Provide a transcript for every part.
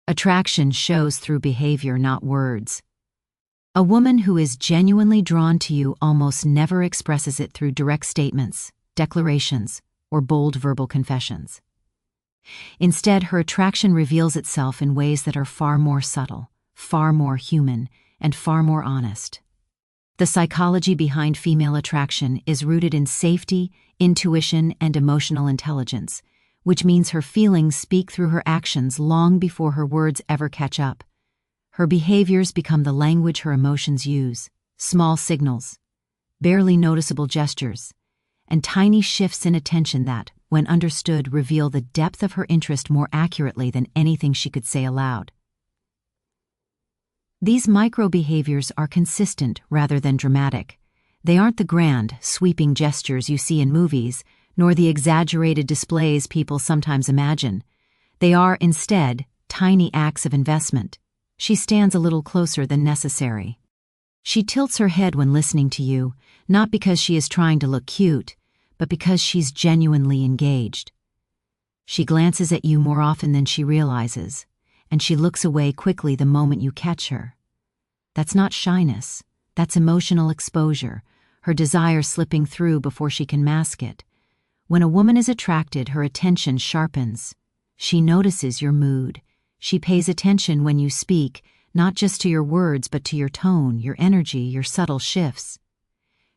Attraction shows through behavior, not words. A woman who is genuinely drawn to you almost never expresses it through direct statements, declarations, or bold verbal confessions. Instead, her attraction reveals itself in ways that are far more subtle, far more human, and far more honest. The psychology behind female attraction is rooted in safety, intuition, and emotional intelligence, which means her feelings speak through her actions long before her words ever catch up. Her behaviors become the language her emotions use: small signals, barely noticeable gestures, and tiny shifts in attention that, when understood, reveal the depth of her interest more accurately than anything she could say aloud. These micro-behaviors are consistent rather than dramatic. They aren't the grand, sweeping gestures you see in movies, nor the exaggerated displays people sometimes imagine. They are, instead, tiny acts of investment. She stands a little closer than necessary. She tilts her head when listening to you, not because she is trying to look cute, but because she's genuinely engaged. She glances at you more often than she realizes, and she looks away quickly the moment you catch her. That's not shyness, that's emotional exposure, her desire slipping through before she can mask it. When a woman is attracted, her attention sharpens. She notices your mood. She pays attention when you speak, not just to your words but to your tone, your energy, your subtle shifts.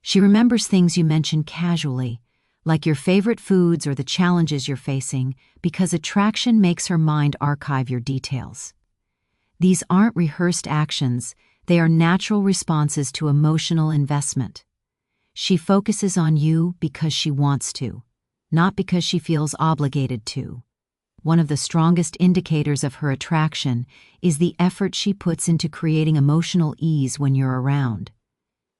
She remembers things you mention casually, like your favorite foods or the challenges you're facing, because attraction makes her mind archive your details. These aren't rehearsed actions, they are natural responses to emotional investment. She focuses on you because she wants to, not because she feels obligated to. One of the strongest indicators of her attraction is the effort she puts into creating emotional ease when you're around.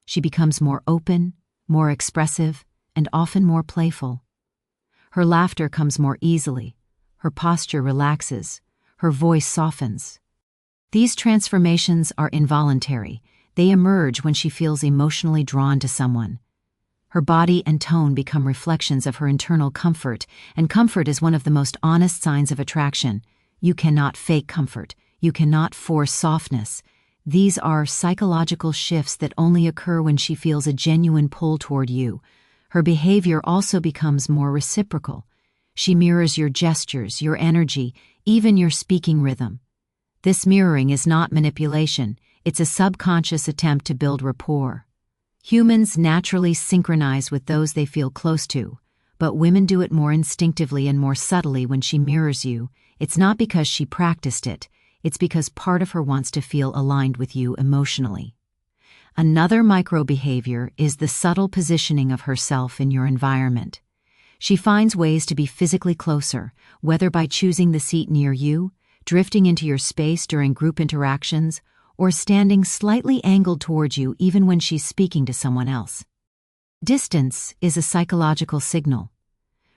She becomes more open, more expressive, and often more playful. Her laughter comes more easily, her posture relaxes, her voice softens. These transformations are involuntary. They emerge when she feels emotionally drawn to someone. Her body and tone become reflections of her internal comfort, and comfort is one of the most honest signs of attraction. You cannot fake comfort. You cannot force softness. These are psychological shifts that only occur when she feels a genuine pull toward you. Her behavior also becomes more reciprocal. She mirrors your gestures, your energy, even your speaking rhythm. This mirroring is not manipulation. It's a subconscious attempt to build rapport. Humans naturally synchronize with those they feel close to, but women do it more instinctively and more subtly when she mirrors you. It's not because she practiced it, it's because part of her wants to feel aligned with you emotionally. Another micro-behavior is the subtle positioning of herself in your environment. She finds ways to be physically closer, whether by choosing the seat near you, drifting into your space during group interactions, or standing slightly angled towards you even when she's speaking to someone else. Distance is a psychological signal.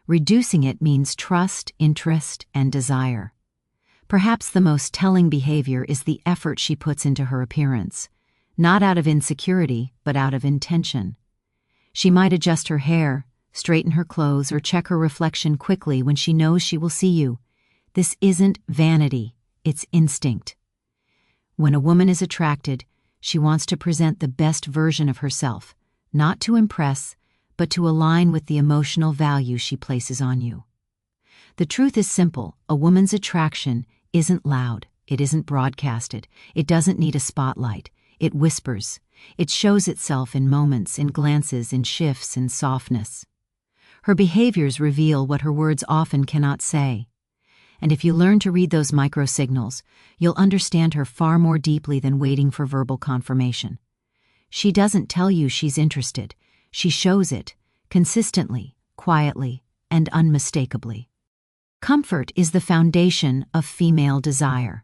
Reducing it means trust, interest, and desire. Perhaps the most telling behavior is the effort she puts into her appearance, not out of insecurity, but out of intention. She might adjust her hair, straighten her clothes, or check her reflection quickly when she knows she will see you. This isn't vanity, it's instinct. When a woman is attracted, she wants to present the best version of herself, not to impress, but to align with the emotional value she places on you. The truth is simple: a woman's attraction isn't loud, it isn't broadcasted, it doesn't need a spotlight, it whispers. It shows itself in moments, in glances, in shifts, in softness. Her behaviors reveal what her words often cannot say. And if you learn to read those micro-signals, you'll understand her far more deeply than waiting for verbal confirmation. She doesn't tell you she's interested. She shows it, consistently, quietly, and unmistakably. Comfort is the foundation of female desire.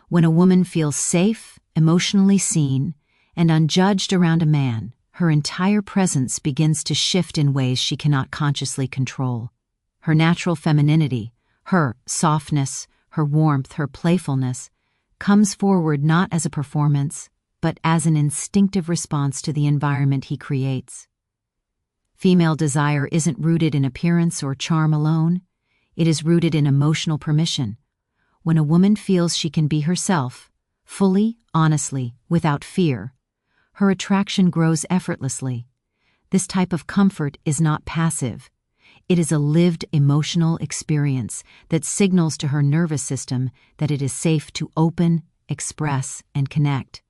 When a woman feels safe, emotionally seen, and unjudged around a man, her entire presence begins to shift in ways she cannot consciously control. Her natural femininity, her softness, her warmth, her playfulness, comes forward not as a performance, but as an instinctive response to the environment he creates. Female desire isn't rooted in appearance or charm alone. It is rooted in emotional permission. When a woman feels she can be herself, fully, honestly, without fear, her attraction grows effortlessly. This type of comfort is not passive. It is a lived emotional experience that signals to her nervous system that it is safe to open, express, and connect.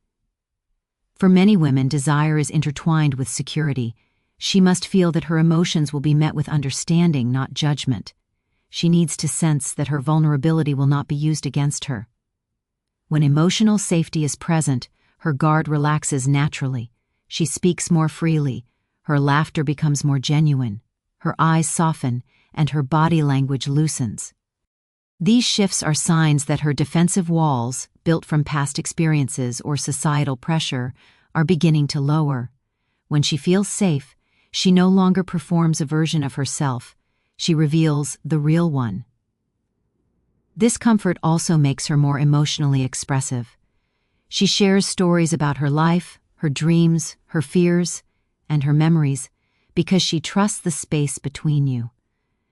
For many women, desire is intertwined with security. She must feel that her emotions will be met with understanding, not judgment. She needs to sense that her vulnerability will not be used against her. When emotional safety is present, her guard relaxes naturally. She speaks more freely. Her laughter becomes more genuine. Her eyes soften, and her body language loosens. These shifts are signs that her defensive walls, built from past experiences or societal pressure, are beginning to lower. When she feels safe, she no longer performs a version of herself. She reveals the real one. This comfort also makes her more emotionally expressive. She shares stories about her life, her dreams, her fears, and her memories, because she trusts the space between you.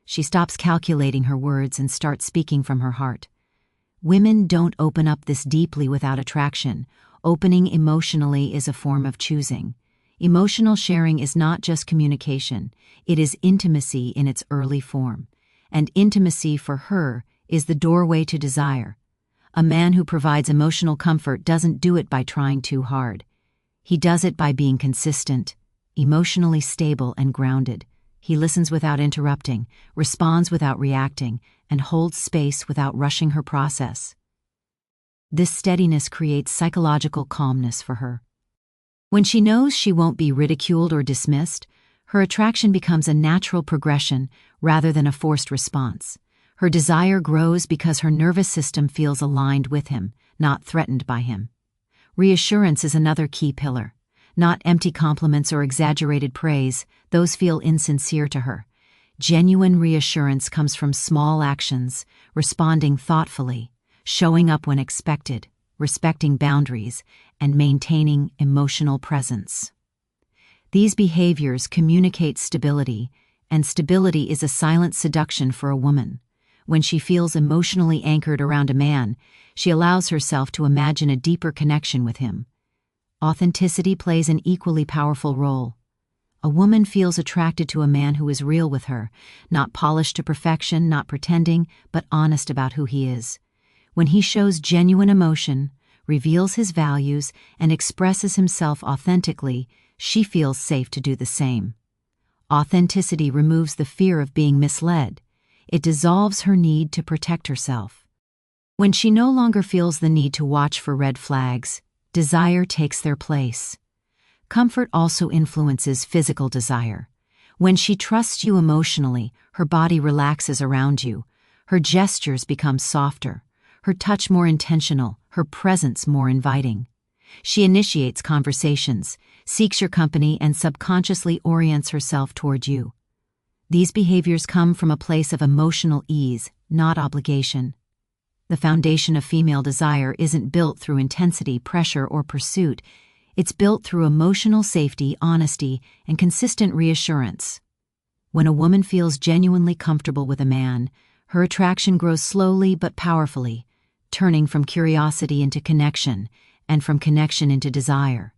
She stops calculating her words and starts speaking from her heart. Women don't open up this deeply without attraction. Opening emotionally is a form of choosing. Emotional sharing is not just communication, it is intimacy in its early form. And intimacy for her is the doorway to desire. A man who provides emotional comfort doesn't do it by trying too hard. He does it by being consistent, emotionally stable and grounded. He listens without interrupting, responds without reacting, and holds space without rushing her process. This steadiness creates psychological calmness for her. When she knows she won't be ridiculed or dismissed, her attraction becomes a natural progression rather than a forced response. Her desire grows because her nervous system feels aligned with him, not threatened by him. Reassurance is another key pillar. Not empty compliments or exaggerated praise, those feel insincere to her. Genuine reassurance comes from small actions, responding thoughtfully, showing up when expected, respecting boundaries, and maintaining emotional presence. These behaviors communicate stability, and stability is a silent seduction for a woman. When she feels emotionally anchored around a man, she allows herself to imagine a deeper connection with him. Authenticity plays an equally powerful role. A woman feels attracted to a man who is real with her, not polished to perfection, not pretending, but honest about who he is. When he shows genuine emotion, reveals his values, and expresses himself authentically, she feels safe to do the same. Authenticity removes the fear of being misled. It dissolves her need to protect herself. When she no longer feels the need to watch for red flags, desire takes their place. Comfort also influences physical desire. When she trusts you emotionally, her body relaxes around you. Her gestures become softer, her touch more intentional, her presence more inviting. She initiates conversations, seeks your company, and subconsciously orients herself toward you. These behaviors come from a place of emotional ease, not obligation. The foundation of female desire isn't built through intensity, pressure, or pursuit. It's built through emotional safety, honesty, and consistent reassurance. When a woman feels genuinely comfortable with a man, her attraction grows slowly but powerfully, turning from curiosity into connection, and from connection into desire.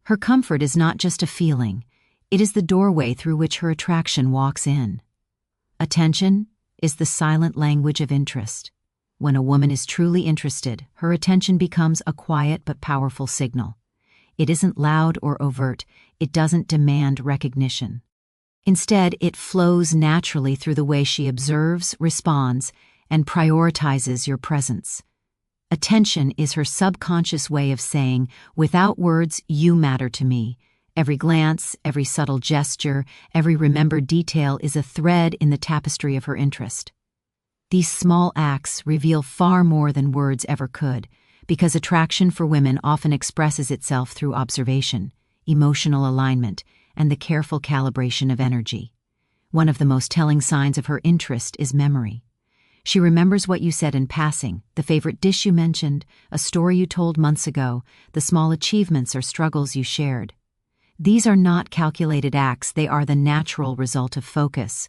Her comfort is not just a feeling, it is the doorway through which her attraction walks in. Attention is the silent language of interest. When a woman is truly interested, her attention becomes a quiet but powerful signal. It isn't loud or overt, it doesn't demand recognition. Instead, it flows naturally through the way she observes, responds, and prioritizes your presence. Attention is her subconscious way of saying, without words, you matter to me. Every glance, every subtle gesture, every remembered detail is a thread in the tapestry of her interest. These small acts reveal far more than words ever could, because attraction for women often expresses itself through observation, emotional alignment, and the careful calibration of energy. One of the most telling signs of her interest is memory. She remembers what you said in passing, the favorite dish you mentioned, a story you told months ago, the small achievements or struggles you shared. These are not calculated acts, they are the natural result of focus.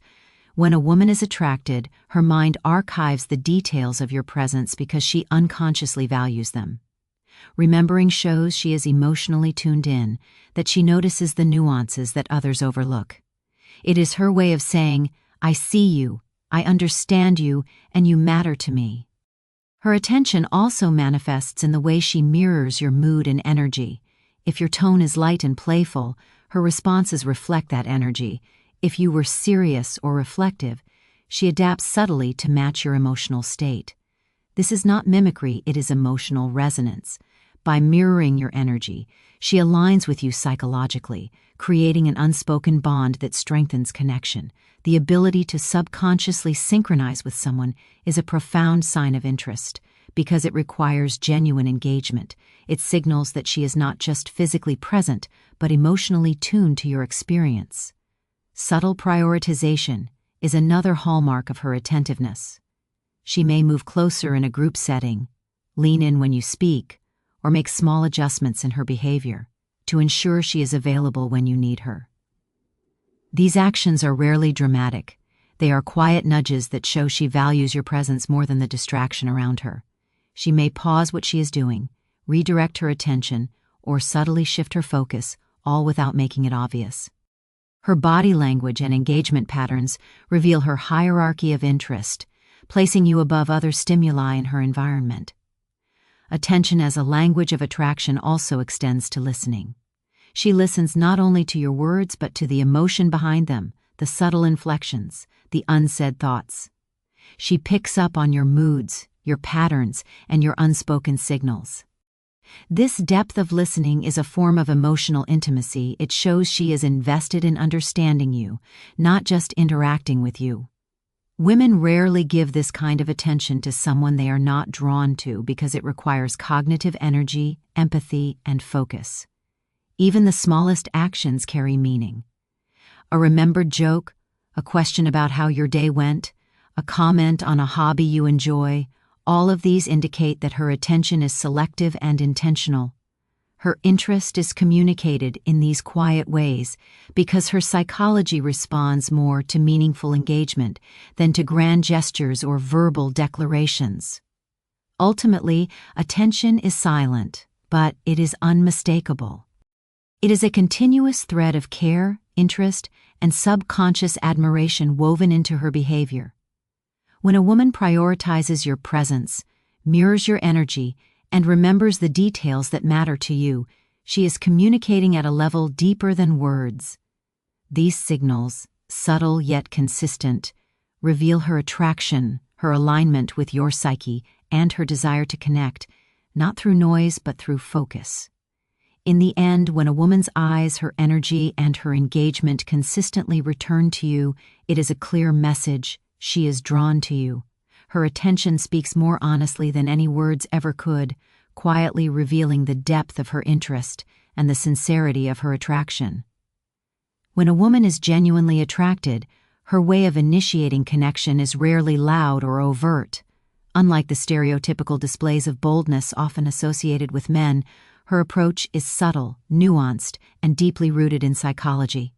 When a woman is attracted, her mind archives the details of your presence because she unconsciously values them. Remembering shows she is emotionally tuned in, that she notices the nuances that others overlook. It is her way of saying, "I see you, I understand you, and you matter to me." Her attention also manifests in the way she mirrors your mood and energy. If your tone is light and playful, her responses reflect that energy. If you were serious or reflective, she adapts subtly to match your emotional state. This is not mimicry, it is emotional resonance. By mirroring your energy, she aligns with you psychologically, creating an unspoken bond that strengthens connection. The ability to subconsciously synchronize with someone is a profound sign of interest. Because it requires genuine engagement, it signals that she is not just physically present, but emotionally tuned to your experience. Subtle prioritization is another hallmark of her attentiveness. She may move closer in a group setting, lean in when you speak, or make small adjustments in her behavior to ensure she is available when you need her. These actions are rarely dramatic. They are quiet nudges that show she values your presence more than the distraction around her. She may pause what she is doing, redirect her attention, or subtly shift her focus, all without making it obvious. Her body language and engagement patterns reveal her hierarchy of interest, placing you above other stimuli in her environment. Attention as a language of attraction also extends to listening. She listens not only to your words but to the emotion behind them, the subtle inflections, the unsaid thoughts. She picks up on your moods, your patterns, and your unspoken signals. This depth of listening is a form of emotional intimacy. It shows she is invested in understanding you, not just interacting with you. Women rarely give this kind of attention to someone they are not drawn to because it requires cognitive energy, empathy, and focus. Even the smallest actions carry meaning. A remembered joke, a question about how your day went, a comment on a hobby you enjoy, all of these indicate that her attention is selective and intentional. Her interest is communicated in these quiet ways because her psychology responds more to meaningful engagement than to grand gestures or verbal declarations. Ultimately, attention is silent, but it is unmistakable. It is a continuous thread of care, interest, and subconscious admiration woven into her behavior. When a woman prioritizes your presence, mirrors your energy, and remembers the details that matter to you, she is communicating at a level deeper than words. These signals, subtle yet consistent, reveal her attraction, her alignment with your psyche, and her desire to connect, not through noise but through focus. In the end, when a woman's eyes, her energy, and her engagement consistently return to you, it is a clear message: she is drawn to you. Her attention speaks more honestly than any words ever could, quietly revealing the depth of her interest and the sincerity of her attraction. When a woman is genuinely attracted, her way of initiating connection is rarely loud or overt. Unlike the stereotypical displays of boldness often associated with men, her approach is subtle, nuanced, and deeply rooted in psychology.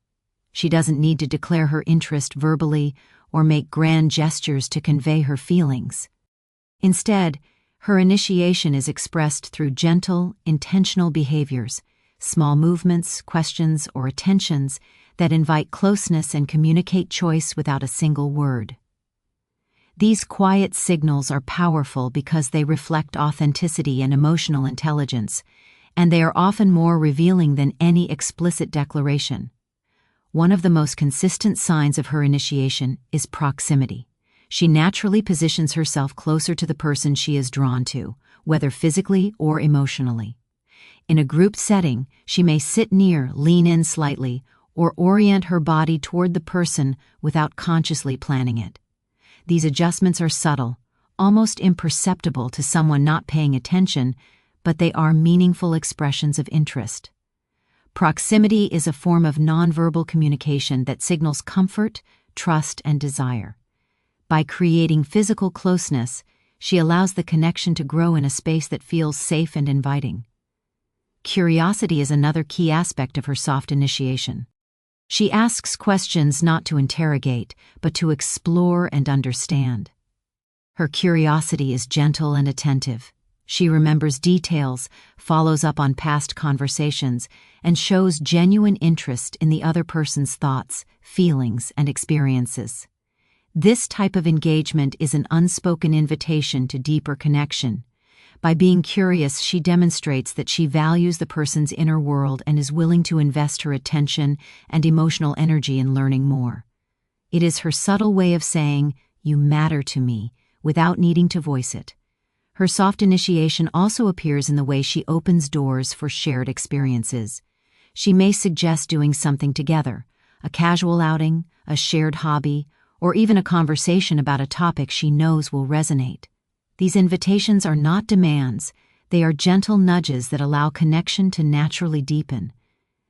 She doesn't need to declare her interest verbally or make grand gestures to convey her feelings. Instead, her initiation is expressed through gentle, intentional behaviors, small movements, questions, or attentions that invite closeness and communicate choice without a single word. These quiet signals are powerful because they reflect authenticity and emotional intelligence, and they are often more revealing than any explicit declaration. One of the most consistent signs of her initiation is proximity. She naturally positions herself closer to the person she is drawn to, whether physically or emotionally. In a group setting, she may sit near, lean in slightly, or orient her body toward the person without consciously planning it. These adjustments are subtle, almost imperceptible to someone not paying attention, but they are meaningful expressions of interest. Proximity is a form of nonverbal communication that signals comfort, trust, and desire. By creating physical closeness, she allows the connection to grow in a space that feels safe and inviting. Curiosity is another key aspect of her soft initiation. She asks questions not to interrogate, but to explore and understand. Her curiosity is gentle and attentive. She remembers details, follows up on past conversations, and shows genuine interest in the other person's thoughts, feelings, and experiences. This type of engagement is an unspoken invitation to deeper connection. By being curious, she demonstrates that she values the person's inner world and is willing to invest her attention and emotional energy in learning more. It is her subtle way of saying, "You matter to me," without needing to voice it. Her soft initiation also appears in the way she opens doors for shared experiences. She may suggest doing something together, a casual outing, a shared hobby, or even a conversation about a topic she knows will resonate. These invitations are not demands, they are gentle nudges that allow connection to naturally deepen.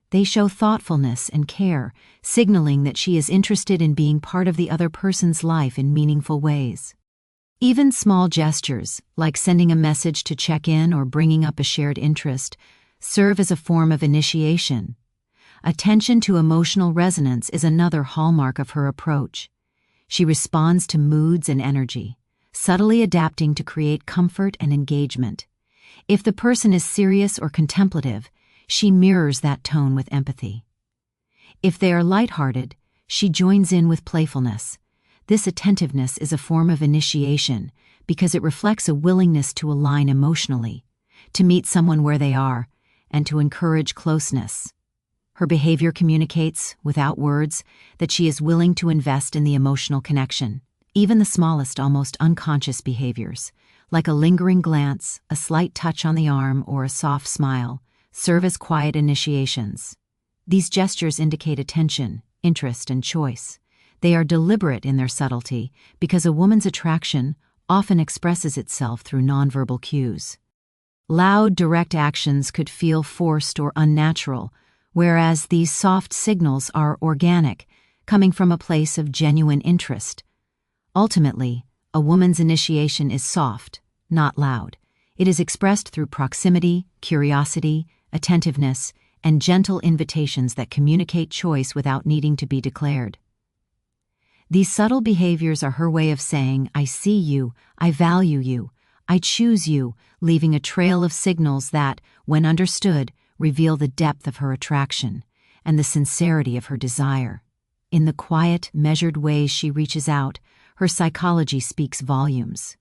They show thoughtfulness and care, signaling that she is interested in being part of the other person's life in meaningful ways. Even small gestures, like sending a message to check in or bringing up a shared interest, serve as a form of initiation. Attention to emotional resonance is another hallmark of her approach. She responds to moods and energy, subtly adapting to create comfort and engagement. If the person is serious or contemplative, she mirrors that tone with empathy. If they are lighthearted, she joins in with playfulness. This attentiveness is a form of initiation because it reflects a willingness to align emotionally, to meet someone where they are, and to encourage closeness. Her behavior communicates, without words, that she is willing to invest in the emotional connection. Even the smallest, almost unconscious behaviors, like a lingering glance, a slight touch on the arm, or a soft smile, serve as quiet initiations. These gestures indicate attention, interest, and choice. They are deliberate in their subtlety because a woman's attraction often expresses itself through nonverbal cues. Loud, direct actions could feel forced or unnatural, whereas these soft signals are organic, coming from a place of genuine interest. Ultimately, a woman's initiation is soft, not loud. It is expressed through proximity, curiosity, attentiveness, and gentle invitations that communicate choice without needing to be declared. These subtle behaviors are her way of saying, "I see you, I value you, I choose you," leaving a trail of signals that, when understood, reveal the depth of her attraction and the sincerity of her desire. In the quiet, measured ways she reaches out, her psychology speaks volumes.